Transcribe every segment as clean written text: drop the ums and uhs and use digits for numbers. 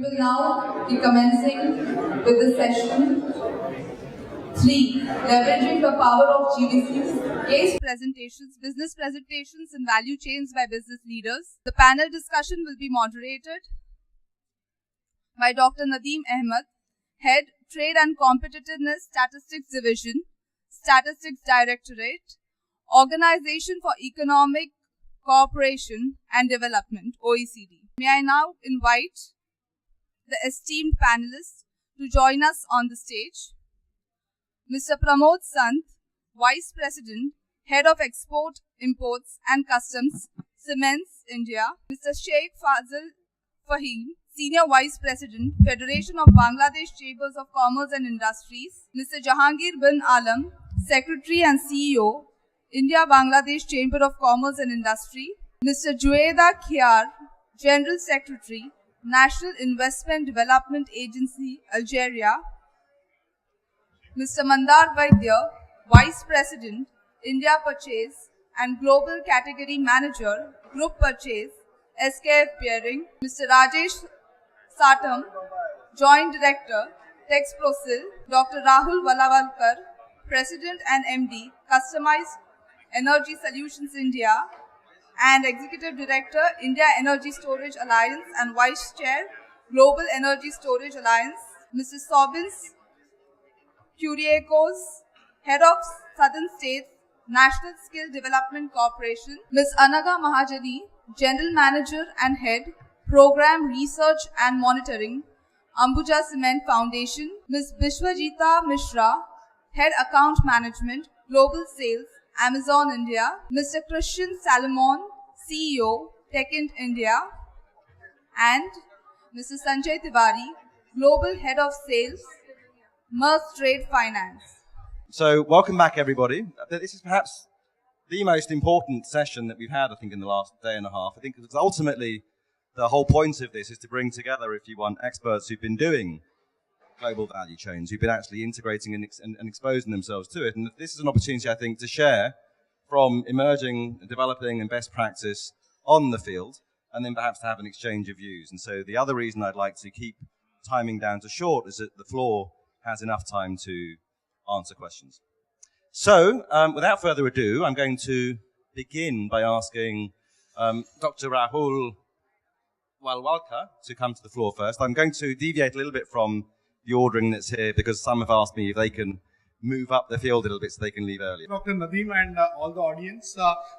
will now be commencing with the session 3, leveraging the power of GVCs, case presentations, business presentations and value chains by business leaders. The panel discussion will be moderated by Dr. Nadeem Ahmed, Head, Trade and Competitiveness Statistics Division, Statistics Directorate, Organization for Economic Cooperation and Development, OECD. May I now invite the esteemed panelists to join us on the stage. Mr. Pramod Sant, Vice President, Head of Export, Imports and Customs, Cements, India. Mr. Sheikh Fazil Fahim, Senior Vice President, Federation of Bangladesh Chambers of Commerce and Industries. Mr. Jahangir bin Alam, Secretary and CEO, India-Bangladesh Chamber of Commerce and Industry. Mr. Jueda Khiar, General Secretary, National Investment Development Agency, Algeria. Mr. Mandar Vaidya, Vice President, India Purchase and Global Category Manager, Group Purchase, SKF Bearing. Mr. Rajesh Satam, Joint Director, Texprosil. Dr. Rahul Valavalkar, President and MD, Customized Energy Solutions India and Executive Director, India Energy Storage Alliance and Vice Chair, Global Energy Storage Alliance. Mr. Sobins Kyriakos, Head of Southern States, National Skill Development Corporation. Ms. Anaga Mahajani, General Manager and Head, Program Research and Monitoring, Ambuja Cement Foundation. Ms. Bishwajita Mishra, Head Account Management, Global Sales, Amazon India. Mr. Christian Salomon, CEO, Techint India. And Mr. Sanjay Tiwari, Global Head of Sales, Maersk Trade Finance. So welcome back, everybody. This is perhaps the most important session that we've had, I think, in the last day and a half. I think because ultimately the whole point of this is to bring together, if you want, experts who've been doing global value chains, who've been actually integrating and exposing themselves to it. And this is an opportunity, I think, to share from emerging, developing and best practice on the field, and then perhaps to have an exchange of views. And so the other reason I'd like to keep timing down to short is that the floor has enough time to answer questions. So, without further ado, I'm going to begin by asking Dr. Rahul Walwalkar to come to the floor first. I'm going to deviate a little bit from the ordering that's here because some have asked me if they can move up the field a little bit so they can leave earlier. Dr. Nadeem and all the audience.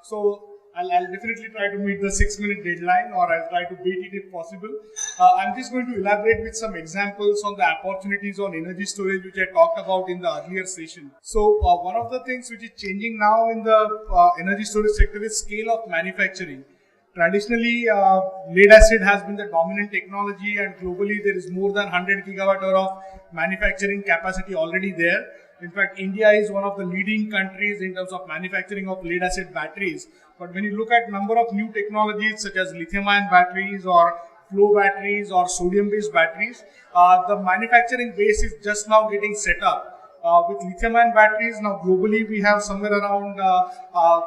So I'll definitely try to meet the 6-minute deadline, or I'll try to beat it if possible. I'm just going to elaborate with some examples on the opportunities on energy storage which I talked about in the earlier session. So one of the things which is changing now in the energy storage sector is scale of manufacturing. Traditionally, lead acid has been the dominant technology, and globally there is more than 100 gigawatt-hour of manufacturing capacity already there. In fact, India is one of the leading countries in terms of manufacturing of lead acid batteries. But when you look at number of new technologies such as lithium-ion batteries or flow batteries or sodium-based batteries, the manufacturing base is just now getting set up. With lithium-ion batteries, now globally we have somewhere around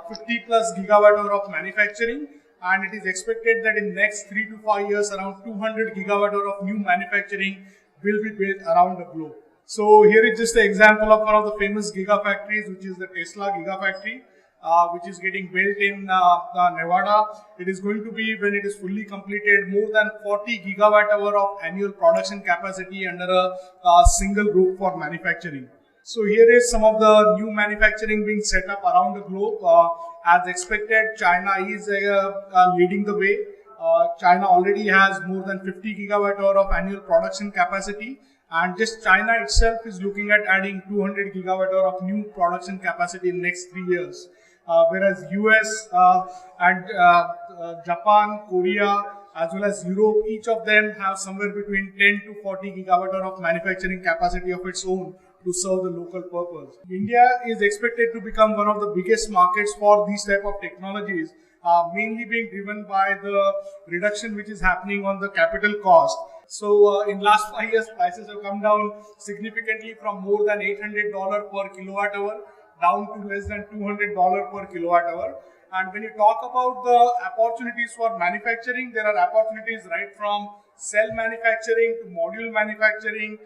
50 plus gigawatt-hour of manufacturing. And it is expected that in next 3 to 5 years, around 200 gigawatt-hour of new manufacturing will be built around the globe. So here is just an example of one of the famous gigafactories, which is the Tesla Gigafactory, which is getting built in Nevada. It is going to be, when it is fully completed, more than 40 gigawatt-hour of annual production capacity under a single roof for manufacturing. So here is some of the new manufacturing being set up around the globe. As expected, China is leading the way. China already has more than 50 gigawatt-hour of annual production capacity, and just China itself is looking at adding 200 gigawatt-hour of new production capacity in next 3 years. Whereas US and Japan, Korea, as well as Europe, each of them have somewhere between 10 to 40 gigawatt-hour of manufacturing capacity of its own to serve the local purpose. India is expected to become one of the biggest markets for these type of technologies, mainly being driven by the reduction which is happening on the capital cost. So in last 5 years, prices have come down significantly from more than $800 per kilowatt hour down to less than $200 per kilowatt hour. And when you talk about the opportunities for manufacturing, there are opportunities right from cell manufacturing to module manufacturing.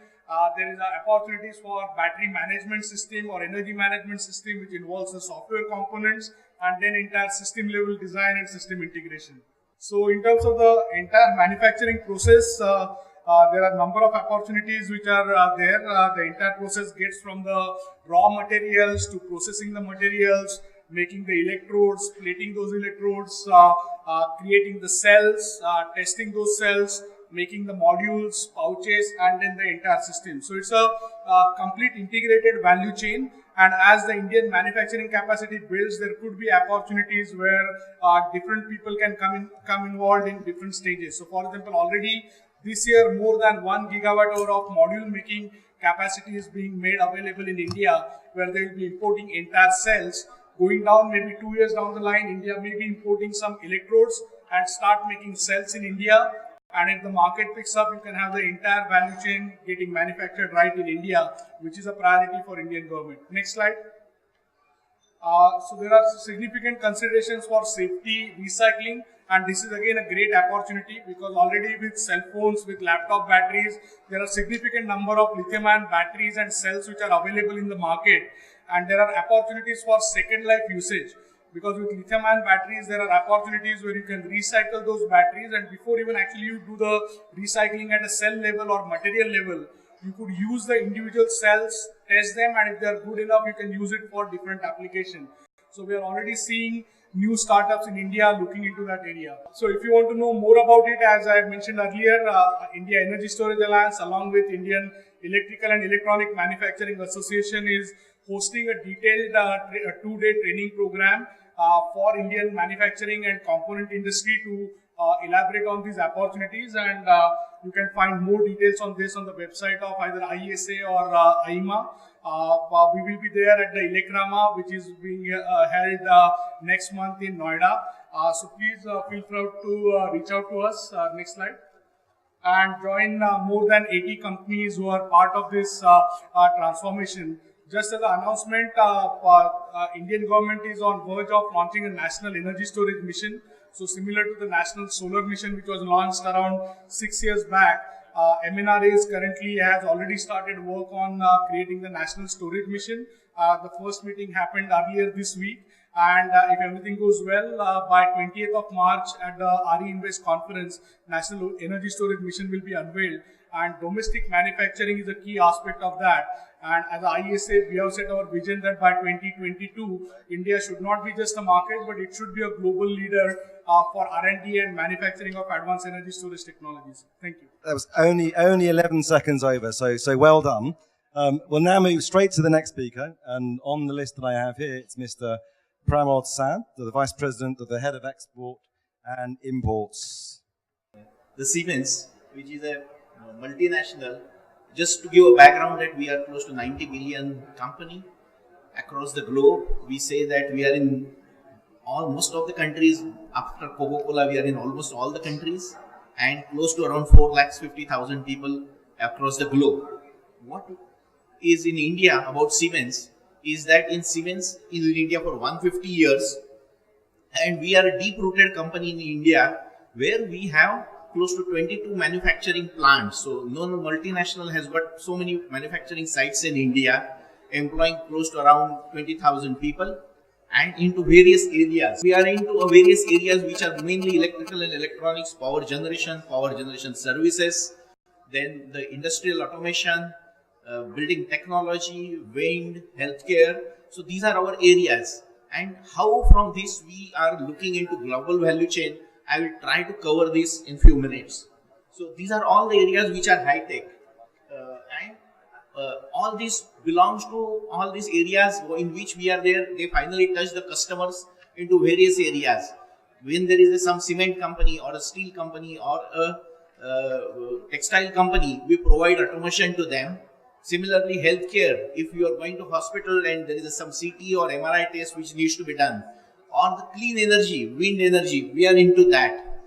There is opportunities for battery management system or energy management system, which involves the software components, and then entire system level design and system integration. So in terms of the entire manufacturing process, there are a number of opportunities which are there. The entire process gets from the raw materials to processing the materials, making the electrodes, plating those electrodes, creating the cells, testing those cells, making the modules, pouches, and then the entire system. So it's a complete integrated value chain. And as the Indian manufacturing capacity builds, there could be opportunities where different people can come involved in different stages. So for example, already this year, more than 1 gigawatt hour of module making capacity is being made available in India, where they will be importing entire cells. Going down, maybe 2 years down the line, India may be importing some electrodes and start making cells in India. And if the market picks up, you can have the entire value chain getting manufactured right in India, which is a priority for Indian government. Next slide. So there are significant considerations for safety, recycling, and this is again a great opportunity because already with cell phones, with laptop batteries, there are significant number of lithium-ion batteries and cells which are available in the market, and there are opportunities for second life usage. Because with lithium-ion batteries, there are opportunities where you can recycle those batteries, and before even actually you do the recycling at a cell level or material level, you could use the individual cells, test them, and if they are good enough, you can use it for different applications. So we are already seeing new startups in India looking into that area. So if you want to know more about it, as I mentioned earlier, India Energy Storage Alliance along with Indian Electrical and Electronic Manufacturing Association is hosting a detailed 2-day training program for Indian manufacturing and component industry to elaborate on these opportunities, and you can find more details on this on the website of either IESA or AIMA. We will be there at the Elecrama, which is being held next month in Noida. So please feel free to reach out to us. Next slide. And join more than 80 companies who are part of this transformation. Just as an announcement, Indian government is on verge of launching a national energy storage mission. So similar to the national solar mission, which was launched around 6 years back, MNRA currently has already started work on creating the national storage mission. The first meeting happened earlier this week, and if everything goes well, by 20th of March at the RE Invest conference, national energy storage mission will be unveiled, and domestic manufacturing is a key aspect of that. And as IESA, we have set our vision that by 2022, India should not be just a market, but it should be a global leader for R&D and manufacturing of advanced energy storage technologies. Thank you. That was only 11 seconds over, so well done. We'll now move straight to the next speaker, and on the list that I have here, it's Mr. Pramod Sant, the Vice President of the Head of Export and Imports. The Siemens, which is a multinational, just to give a background that we are close to 90 billion company across the globe. We say that we are in most of the countries. After Coca-Cola, we are in almost all the countries, and close to around 450,000 people across the globe. What is in India about Siemens is that in Siemens is in India for 150 years, and we are a deep-rooted company in India where we have close to 22 manufacturing plants. So no multinational has got so many manufacturing sites in India, employing close to around 20,000 people, and into various areas. We are into various areas which are mainly electrical and electronics, power generation services, then the industrial automation, building technology, wind, healthcare. So these are our areas. And how from this we are looking into global value chain, I will try to cover this in few minutes. So these are all the areas which are high tech, and all this belongs to all these areas in which we are there. They finally touch the customers into various areas. When there is some cement company or a steel company or a textile company, we provide automation to them. Similarly, healthcare, if you are going to hospital and there is some CT or MRI test which needs to be done, or the clean energy, wind energy, we are into that.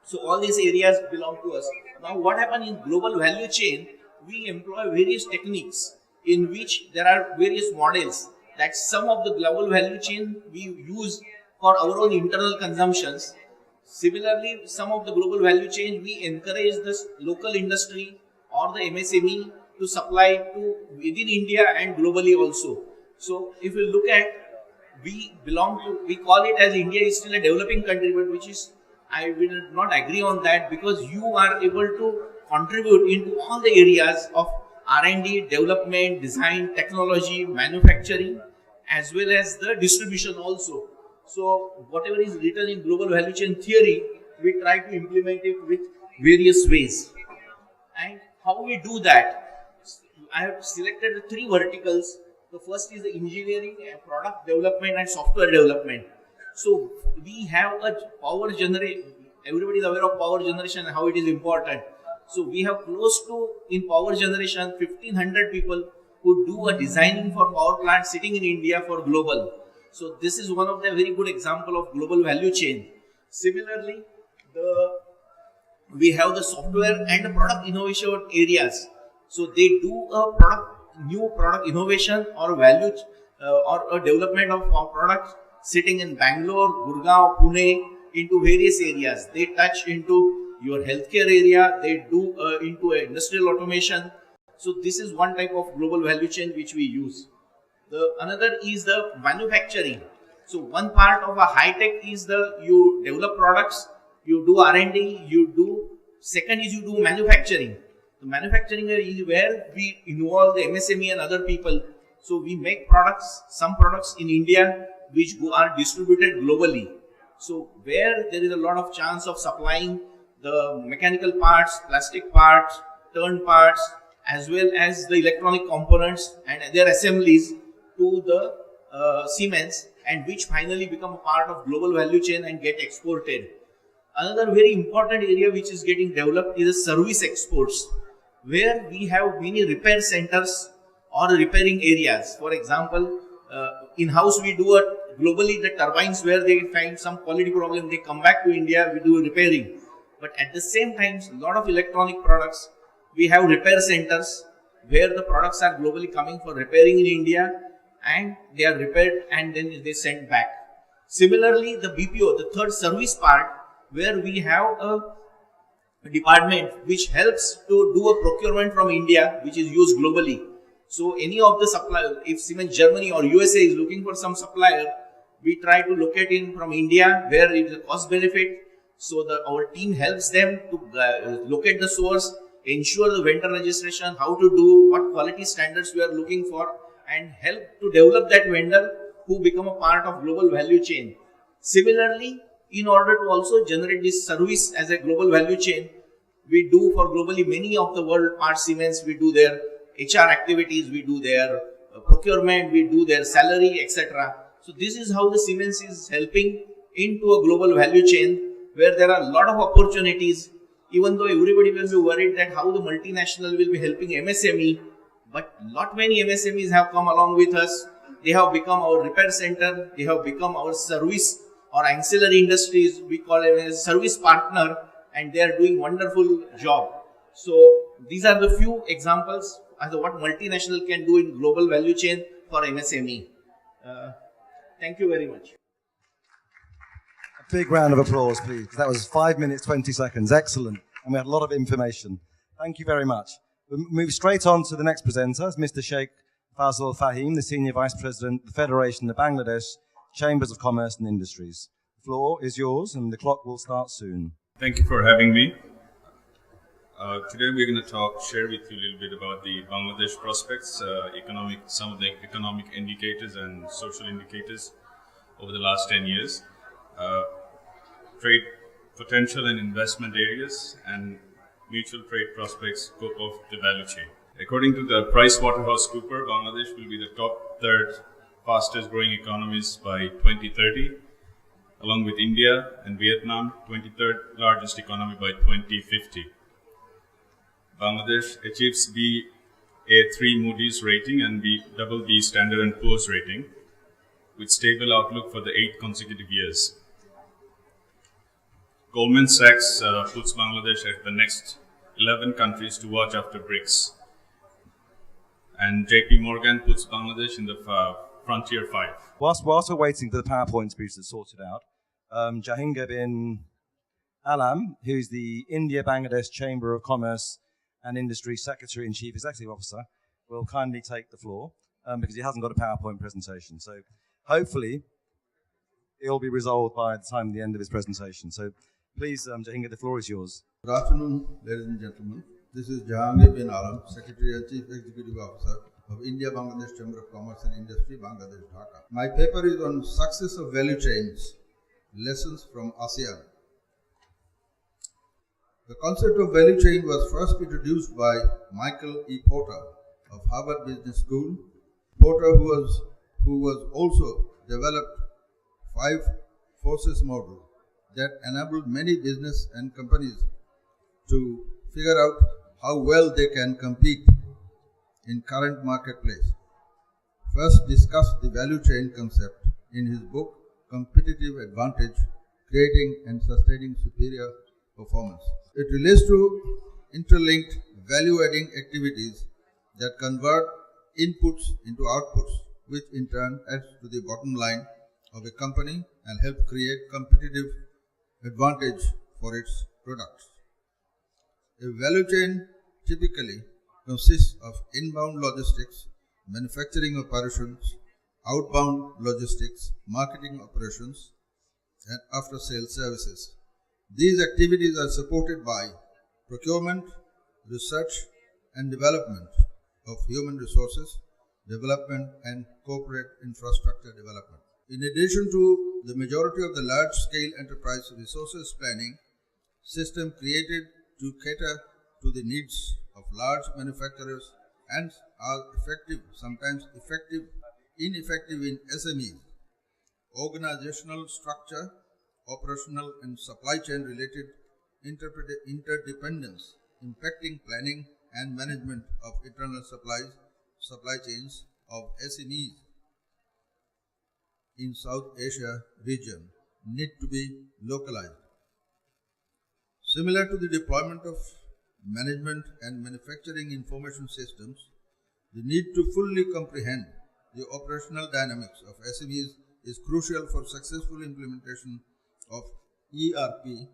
So all these areas belong to us. Now what happens in global value chain, we employ various techniques in which there are various models that some of the global value chain we use for our own internal consumptions. Similarly, some of the global value chain, we encourage the local industry or the MSME to supply to within India and globally also. So if you look at, we call it as India is still a developing country, but which is, I will not agree on that, because you are able to contribute into all the areas of R&D, development, design, technology, manufacturing, as well as the distribution also. So whatever is written in global value chain theory, we try to implement it with various ways. And how we do that? I have selected the 3 verticals. The first is the engineering, product development and software development. So we have a power generation. Everybody is aware of power generation and how it is important. So we have close to, in power generation, 1500 people who do a designing for power plants sitting in India for global. So this is one of the very good example of global value chain. Similarly, we have the software and the product innovation areas. So they do a new product innovation or value or a development of our products sitting in Bangalore, Gurgaon, Pune, into various areas. They touch into your healthcare area, they do into industrial automation. So this is one type of global value chain which we use. Another is the manufacturing. So one part of a high tech is you develop products, you do R&D, second is you do manufacturing. The manufacturing is where we involve the MSME and other people. So we make products, some products in India which are distributed globally. So where there is a lot of chance of supplying the mechanical parts, plastic parts, turn parts, as well as the electronic components and their assemblies to the Siemens, and which finally become a part of global value chain and get exported. Another very important area which is getting developed is the service exports, where we have many repair centers or repairing areas. For example, in-house we do globally the turbines where they find some quality problem, they come back to India, we do repairing. But at the same time, a lot of electronic products, we have repair centers where the products are globally coming for repairing in India, and they are repaired and then they sent back. Similarly, the BPO, the third service part, where we have a department which helps to do a procurement from India, which is used globally. So any of the suppliers, if Siemens Germany or USA is looking for some supplier, we try to locate in from India where it is a cost benefit. So our team helps them to locate the source, ensure the vendor registration, how to do, what quality standards we are looking for, and help to develop that vendor who become a part of global value chain. Similarly, in order to also generate this service as a global value chain, we do for globally many of the world parts Siemens, we do their HR activities, we do their procurement, we do their salary, etc. So this is how the Siemens is helping into a global value chain, where there are a lot of opportunities, even though everybody will be worried that how the multinational will be helping MSME, but not many MSMEs have come along with us. They have become our repair center, they have become our service or ancillary industries, we call it as service partner, and they are doing wonderful job. So these are the few examples as to what multinational can do in global value chain for MSME. Thank you very much. A big round of applause, please. That was 5 minutes, 20 seconds. Excellent. And we had a lot of information. Thank you very much. We'll move straight on to the next presenter, Mr. Sheikh Fazl Fahim, the Senior Vice President of the Federation of Bangladesh Chambers of Commerce and Industries. The floor is yours, and the clock will start soon. Thank you for having me. Today we're going to share with you a little bit about the Bangladesh prospects, some of the economic indicators and social indicators over the last 10 years, trade potential and investment areas, and mutual trade prospects scope of the value chain. According to the PricewaterhouseCoopers, Bangladesh will be the top third fastest growing economies by 2030, along with India and Vietnam, 23rd largest economy by 2050. Bangladesh achieves Ba3 Moody's rating and BB Standard & Poor's rating, with stable outlook for the 8 consecutive years. Goldman Sachs puts Bangladesh at the next 11 countries to watch after BRICS. And JP Morgan puts Bangladesh in the Frontier 5. Whilst we're waiting for the PowerPoint to be sorted out, Jahingar bin Alam, who's the India-Bangladesh Chamber of Commerce and Industry Secretary and Chief Executive Officer, will kindly take the floor because he hasn't got a PowerPoint presentation. So hopefully it'll be resolved by the time the end of his presentation. So please, Jahingar, the floor is yours. Good afternoon, ladies and gentlemen. This is Jahangir bin Alam, Secretary and Chief Executive Officer of India-Bangladesh Chamber of Commerce and Industry, Bangladesh, Dhaka. My paper is on success of value chains, lessons from ASEAN. The concept of value chain was first introduced by Michael E. Porter of Harvard Business School. Porter, who was also developed 5 forces model that enabled many business and companies to figure out how well they can compete in current marketplace. First discussed the value chain concept in his book Competitive Advantage, Creating and Sustaining Superior Performance. It relates to interlinked value-adding activities that convert inputs into outputs, which in turn adds to the bottom line of a company and help create competitive advantage for its products. A value chain typically consists of inbound logistics, manufacturing operations, outbound logistics, marketing operations, and after-sales services. These activities are supported by procurement, research and development of human resources, development and corporate infrastructure development. In addition to the majority of the large-scale enterprise resources planning system created to cater to the needs of large manufacturers and are effective, sometimes ineffective in SMEs, organizational structure, operational and supply chain related interdependence impacting planning and management of internal supply chains of SMEs in South Asia region need to be localized. Similar to the deployment of management and manufacturing information systems, the need to fully comprehend the operational dynamics of SMEs is crucial for successful implementation of ERP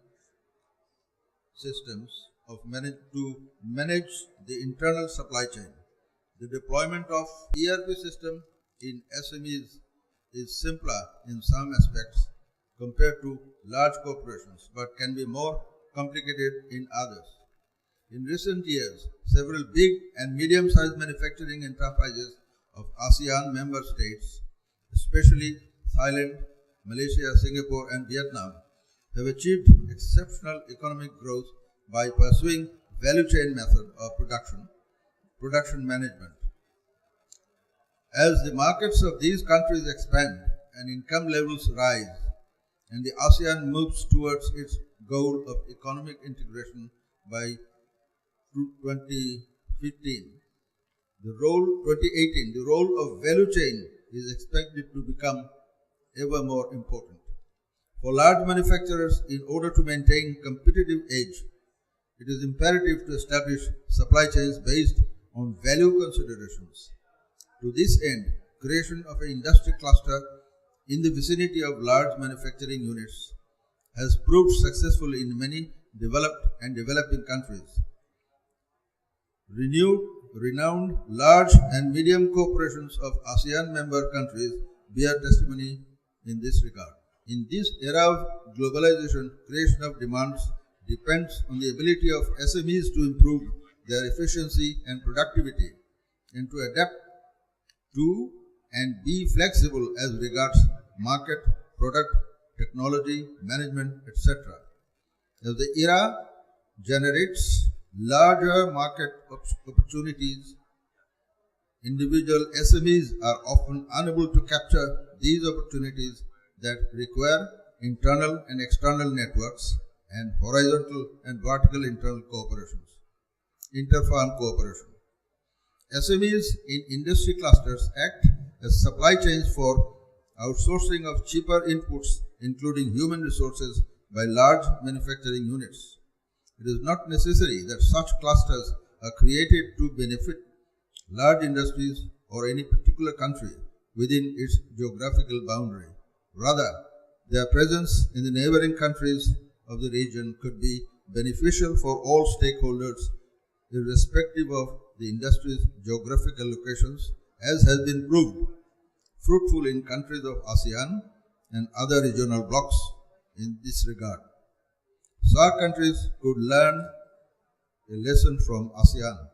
systems to manage the internal supply chain. The deployment of ERP system in SMEs is simpler in some aspects compared to large corporations, but can be more complicated in others. In recent years, several big and medium-sized manufacturing enterprises of ASEAN member states, especially Thailand, Malaysia, Singapore, and Vietnam, have achieved exceptional economic growth by pursuing value chain method of production management. As the markets of these countries expand and income levels rise, and the ASEAN moves towards its goal of economic integration by 2018, the role of value chain is expected to become ever more important. For large manufacturers, in order to maintain competitive edge, it is imperative to establish supply chains based on value considerations. To this end, creation of an industry cluster in the vicinity of large manufacturing units has proved successful in many developed and developing countries. Renowned large and medium corporations of ASEAN member countries bear testimony in this regard. In this era of globalization, creation of demands depends on the ability of SMEs to improve their efficiency and productivity and to adapt to and be flexible as regards market, product, technology, management, etc. As the era generates larger market opportunities, individual SMEs are often unable to capture these opportunities that require internal and external networks and horizontal and vertical internal cooperations, inter-firm cooperation. SMEs in industry clusters act as supply chains for outsourcing of cheaper inputs, including human resources, by large manufacturing units. It is not necessary that such clusters are created to benefit large industries or any particular country, within its geographical boundary. Rather, their presence in the neighboring countries of the region could be beneficial for all stakeholders, irrespective of the industry's geographical locations, as has been proved fruitful in countries of ASEAN and other regional blocs in this regard. SAARC countries could learn a lesson from ASEAN.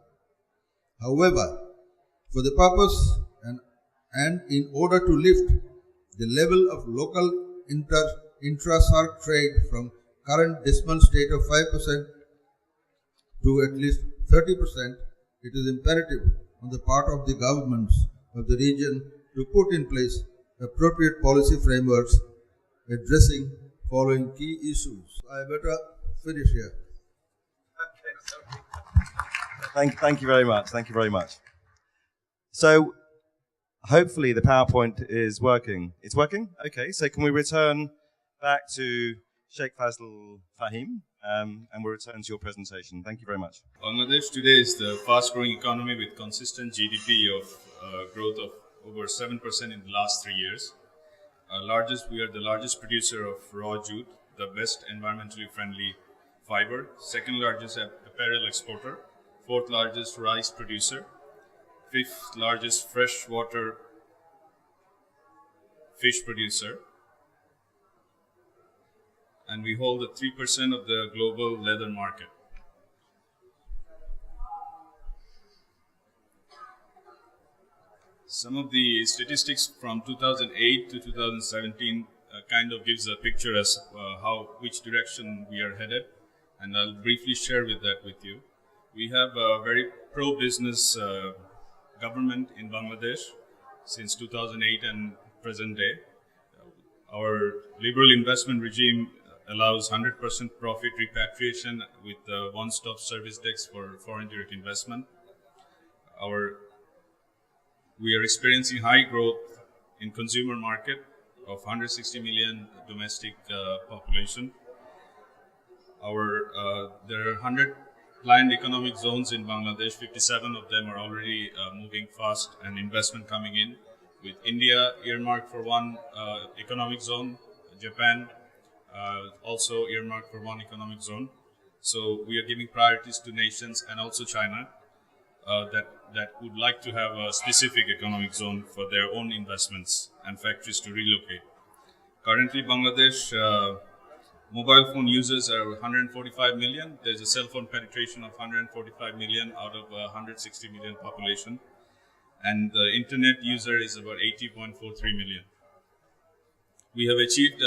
However, for the purpose and in order to lift the level of local intra-SAARC trade from current dismal state of 5% to at least 30%, it is imperative on the part of the governments of the region to put in place appropriate policy frameworks addressing following key issues. I better finish here. Thank you very much. Thank you very much. So, hopefully the PowerPoint is working. It's working? Okay, so can we return back to Sheikh Fazl Fahim, and we'll return to your presentation. Thank you very much. Bangladesh today is the fast-growing economy with consistent GDP of growth of over 7% in the last 3 years. We are the largest producer of raw jute, the best environmentally friendly fiber, second largest apparel exporter, fourth largest rice producer, fifth largest freshwater fish producer, and we hold the 3% of the global leather market. Some of the statistics from 2008 to 2017 kind of gives a picture as which direction we are headed, and I'll briefly share that with you. We have a very pro-business government in Bangladesh since 2008 and present day. Our liberal investment regime allows 100% profit repatriation with the one-stop service desk for foreign direct investment. We are experiencing high growth in consumer market of 160 million domestic population. There are 100 planned economic zones in Bangladesh. 57 of them are already moving fast and investment coming in, with India earmarked for one economic zone, Japan also earmarked for one economic zone. So we are giving priorities to nations and also China that would like to have a specific economic zone for their own investments and factories to relocate. Currently, Bangladesh mobile phone users are 145 million. There's a cell phone penetration of 145 million out of 160 million population. And the internet user is about 80.43 million. We have achieved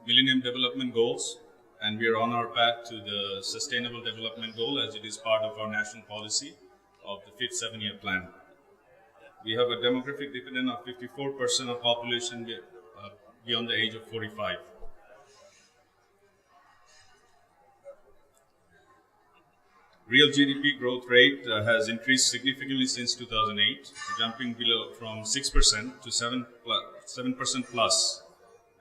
Millennium Development Goals, and we are on our path to the Sustainable Development Goal as it is part of our national policy of the 5th 7-year plan. We have a demographic dividend of 54% of population beyond the age of 45. Real GDP growth rate has increased significantly since 2008, jumping from 6% to 7% plus,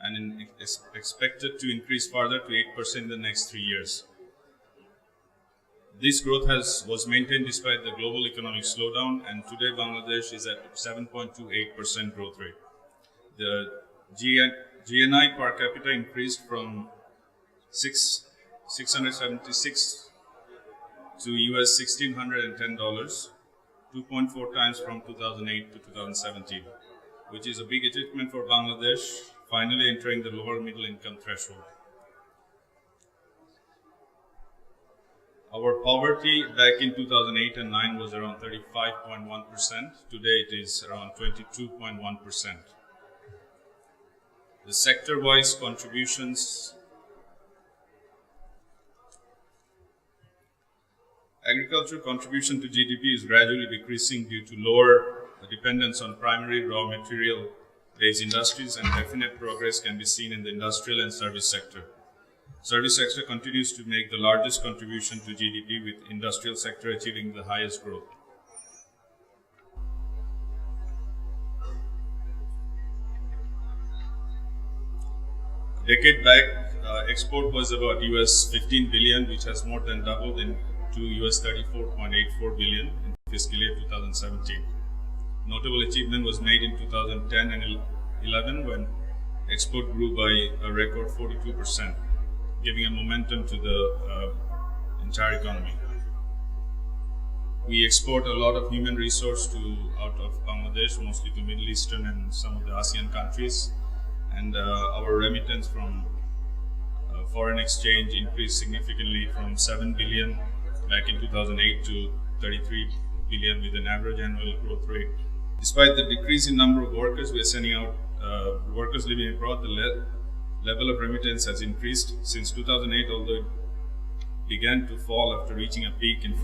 and is expected to increase further to 8% in the next 3 years. This growth was maintained despite the global economic slowdown, and today Bangladesh is at 7.28% growth rate. The GNI per capita increased from 676 to US $1,610, 2.4 times from 2008 to 2017, which is a big achievement for Bangladesh, finally entering the lower middle income threshold. Our poverty back in 2008 and 9 was around 35.1%. Today it is around 22.1%. The sector-wise contributions. Agriculture contribution to GDP is gradually decreasing due to lower dependence on primary raw material-based industries, and definite progress can be seen in the industrial and service sector. Service sector continues to make the largest contribution to GDP, with industrial sector achieving the highest growth. A decade back, export was about US 15 billion, which has more than doubled to US 34.84 billion in fiscal year 2017. notable achievement was made in 2010 and 11 when export grew by a record 42%, giving a momentum to the entire economy. We export a lot of human resource out of Bangladesh, mostly to Middle Eastern and some of the ASEAN countries, and our remittance from foreign exchange increased significantly from 7 billion back in 2008 to 33 billion with an average annual growth rate. Despite the decrease in number of workers we are sending out, workers living abroad, the level of remittance has increased since 2008, although it began to fall after reaching a peak in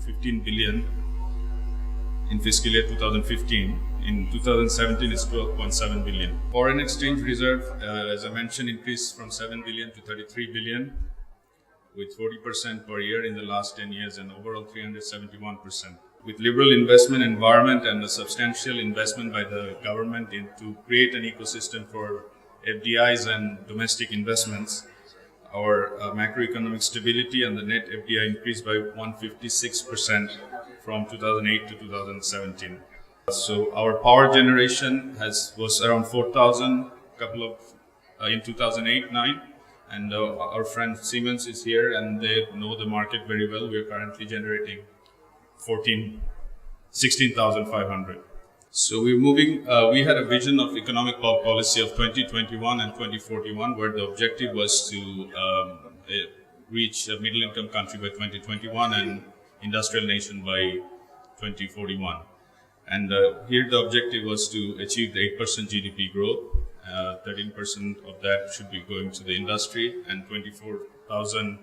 15 billion in fiscal year 2015. In 2017, it's 12.7 billion. Foreign exchange reserve, as I mentioned, increased from 7 billion to 33 billion, with 40% per year in the last 10 years and overall 371%. With liberal investment environment and a substantial investment by the government to create an ecosystem for FDIs and domestic investments, our macroeconomic stability and the net FDI increased by 156% from 2008 to 2017. So our power generation was around 4,000 in 2008-9, and our friend Siemens is here and they know the market very well. We are currently generating 16,500. So we're moving, we had a vision of economic policy of 2021 and 2041 where the objective was to reach a middle income country by 2021 and industrial nation by 2041. And here the objective was to achieve the 8% GDP growth, 13% of that should be going to the industry and 24,000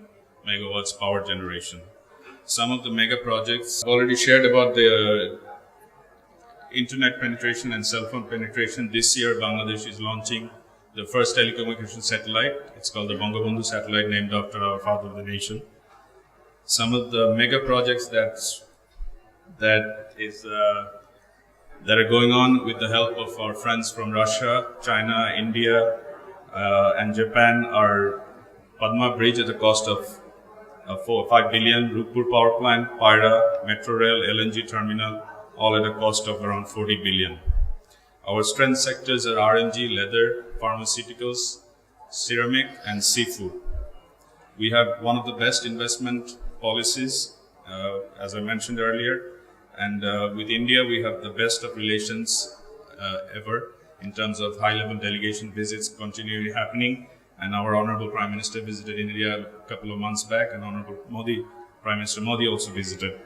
megawatts power generation. Some of the mega projects I've already shared about the internet penetration and cell phone penetration. This year, Bangladesh is launching the first telecommunication satellite. It's called the Bangabandhu satellite, named after our father of the nation. Some of the mega projects that are going on with the help of our friends from Russia, China, India, and Japan are Padma Bridge at a cost of 4 or 5 billion, Rupur power plant, Paira, metro rail, LNG terminal, all at a cost of around 40 billion. Our strength sectors are RNG, leather, pharmaceuticals, ceramic, and seafood. We have one of the best investment policies, as I mentioned earlier, and with India we have the best of relations ever in terms of high-level delegation visits continually happening, and our Honorable Prime Minister visited India a couple of months back, and Honorable Prime Minister Modi also visited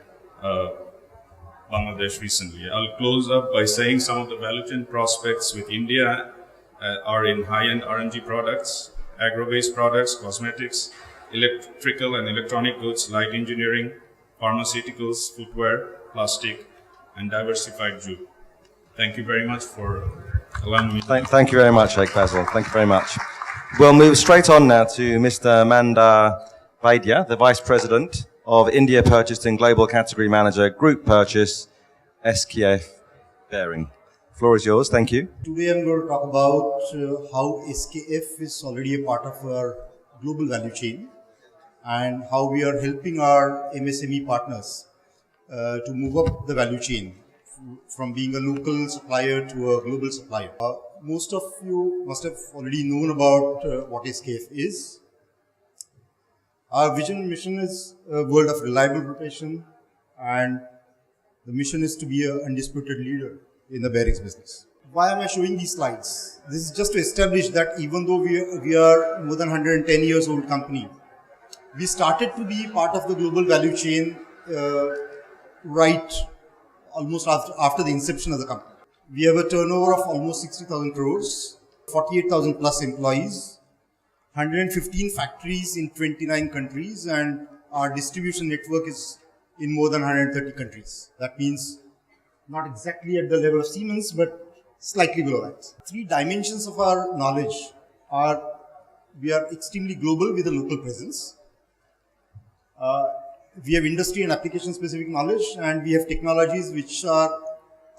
Bangladesh recently. I'll close up by saying some of the value chain prospects with India are in high-end RNG products, agro-based products, cosmetics, electrical and electronic goods, light engineering, pharmaceuticals, footwear, plastic, and diversified jute. Thank you very much for allowing me. Thank you very much, Sheikh Basil. Thank you very much. We'll move straight on now to Mr. Mandar Vaidya, the Vice President of India Purchasing Global Category Manager, Group Purchase, SKF Bearing. The floor is yours. Thank you. Today I'm going to talk about how SKF is already a part of our global value chain and how we are helping our MSME partners to move up the value chain from being a local supplier to a global supplier. Most of you must have already known about what SKF is. Our vision and mission is a world of reliable rotation, and the mission is to be an undisputed leader in the bearings business. Why am I showing these slides? This is just to establish that even though we are more than 110 years old company, we started to be part of the global value chain right almost after the inception of the company. We have a turnover of almost 60,000 crores, 48,000 plus employees, 115 factories in 29 countries, and our distribution network is in more than 130 countries. That means not exactly at the level of Siemens, but slightly below that. Three dimensions of our knowledge are: we are extremely global with a local presence, we have industry and application specific knowledge, and we have technologies which are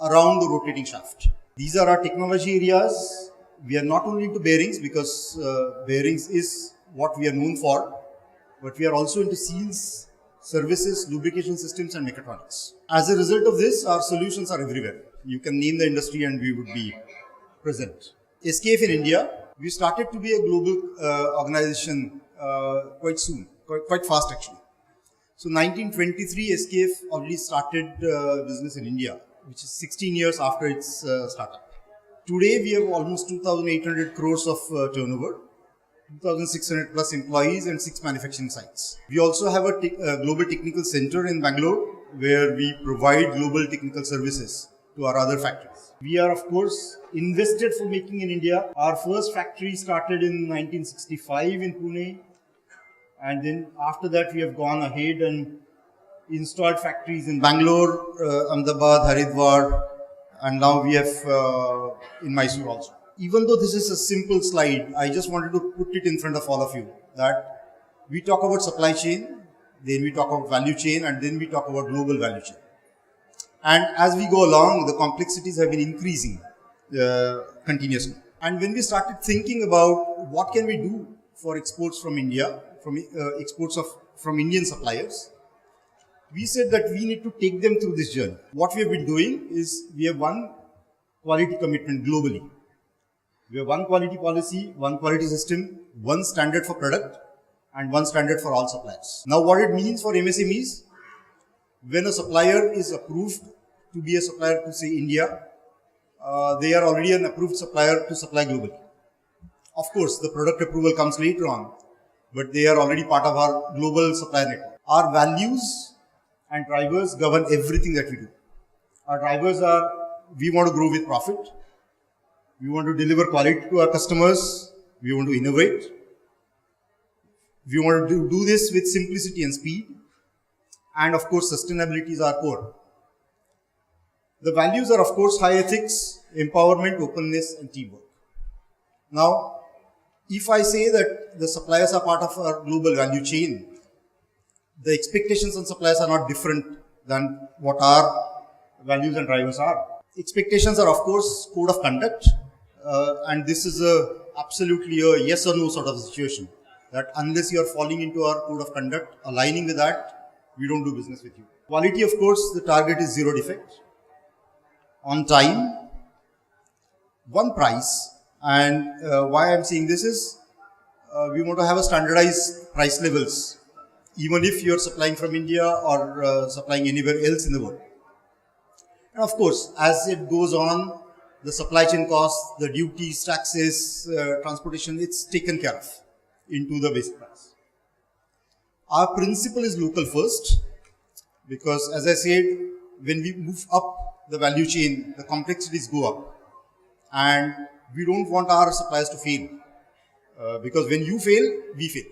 around the rotating shaft. These are our technology areas. We are not only into bearings, because bearings is what we are known for, but we are also into seals, services, lubrication systems, and mechatronics. As a result of this, our solutions are everywhere. You can name the industry and we would be present. SKF in India, we started to be a global organization quite soon, quite fast actually. So 1923, SKF already started business in India, which is 16 years after its startup. Today, we have almost 2,800 crores of turnover, 2,600 plus employees and 6 manufacturing sites. We also have a global technical center in Bangalore where we provide global technical services to our other factories. We are, of course, invested for making in India. Our first factory started in 1965 in Pune. And then after that, we have gone ahead and installed factories in Bangalore, Ahmedabad, Haridwar, and now we have in Mysore also. Even though this is a simple slide, I just wanted to put it in front of all of you that we talk about supply chain, then we talk about value chain, and then we talk about global value chain. And as we go along, the complexities have been increasing continuously. And when we started thinking about what can we do for exports from India, from Indian suppliers, we said that we need to take them through this journey. What we have been doing is we have one quality commitment globally. We have one quality policy, one quality system, one standard for product, and one standard for all suppliers. Now, what it means for MSMEs, when a supplier is approved to be a supplier to say India, they are already an approved supplier to supply globally. Of course, the product approval comes later on, but they are already part of our global supply network. Our values and drivers govern everything that we do. Our drivers are, we want to grow with profit, we want to deliver quality to our customers, we want to innovate, we want to do this with simplicity and speed, and of course sustainability is our core. The values are of course high ethics, empowerment, openness and teamwork. Now, if I say that the suppliers are part of our global value chain, the expectations on suppliers are not different than what our values and drivers are. Expectations are of course code of conduct, and this is absolutely a yes or no sort of situation, that unless you are falling into our code of conduct, aligning with that, we don't do business with you. Quality, of course, the target is zero defect, on time, one price, and why I'm saying this is we want to have a standardized price levels, even if you're supplying from India or supplying anywhere else in the world. And of course, as it goes on, the supply chain costs, the duties, taxes, transportation, it's taken care of into the basic price. Our principle is local first, because as I said, when we move up the value chain, the complexities go up. And we don't want our suppliers to fail, because when you fail, we fail.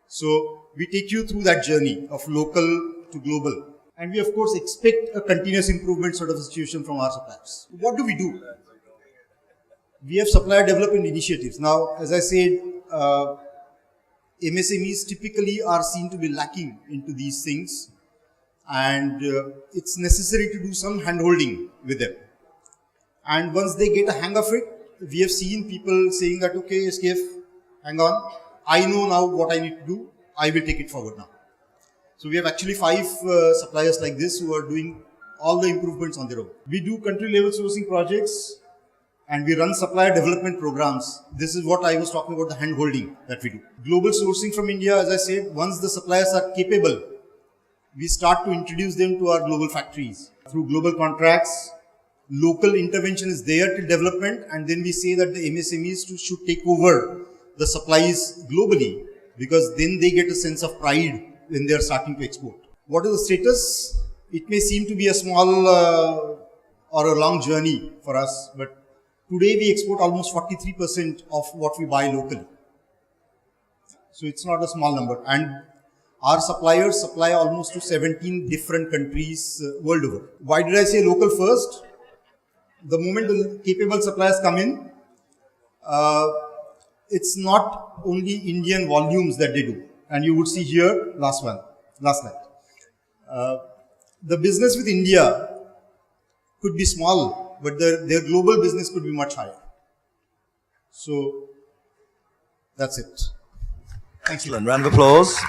So we take you through that journey of local to global. And we of course expect a continuous improvement sort of situation from our suppliers. What do we do? We have supplier development initiatives. Now, as I said, MSMEs typically are seen to be lacking into these things, and it's necessary to do some hand-holding with them. And once they get a hang of it, we have seen people saying that, okay, SKF, hang on, I know now what I need to do, I will take it forward now. So we have actually 5 suppliers like this who are doing all the improvements on their own. We do country level sourcing projects and we run supplier development programs. This is what I was talking about, the hand holding that we do. Global sourcing from India, as I said, once the suppliers are capable, we start to introduce them to our global factories. Through global contracts, local intervention is there till development, and then we say that the MSMEs should take over the supplies globally, because then they get a sense of pride when they are starting to export. What is the status? It may seem to be a small or a long journey for us, but today we export almost 43% of what we buy locally. So it's not a small number. And our suppliers supply almost to 17 different countries world over. Why did I say local first? The moment the capable suppliers come in, it's not only Indian volumes that they do. And you would see here, last slide. The business with India could be small, but their global business could be much higher. So, that's it. Excellent. Round of applause.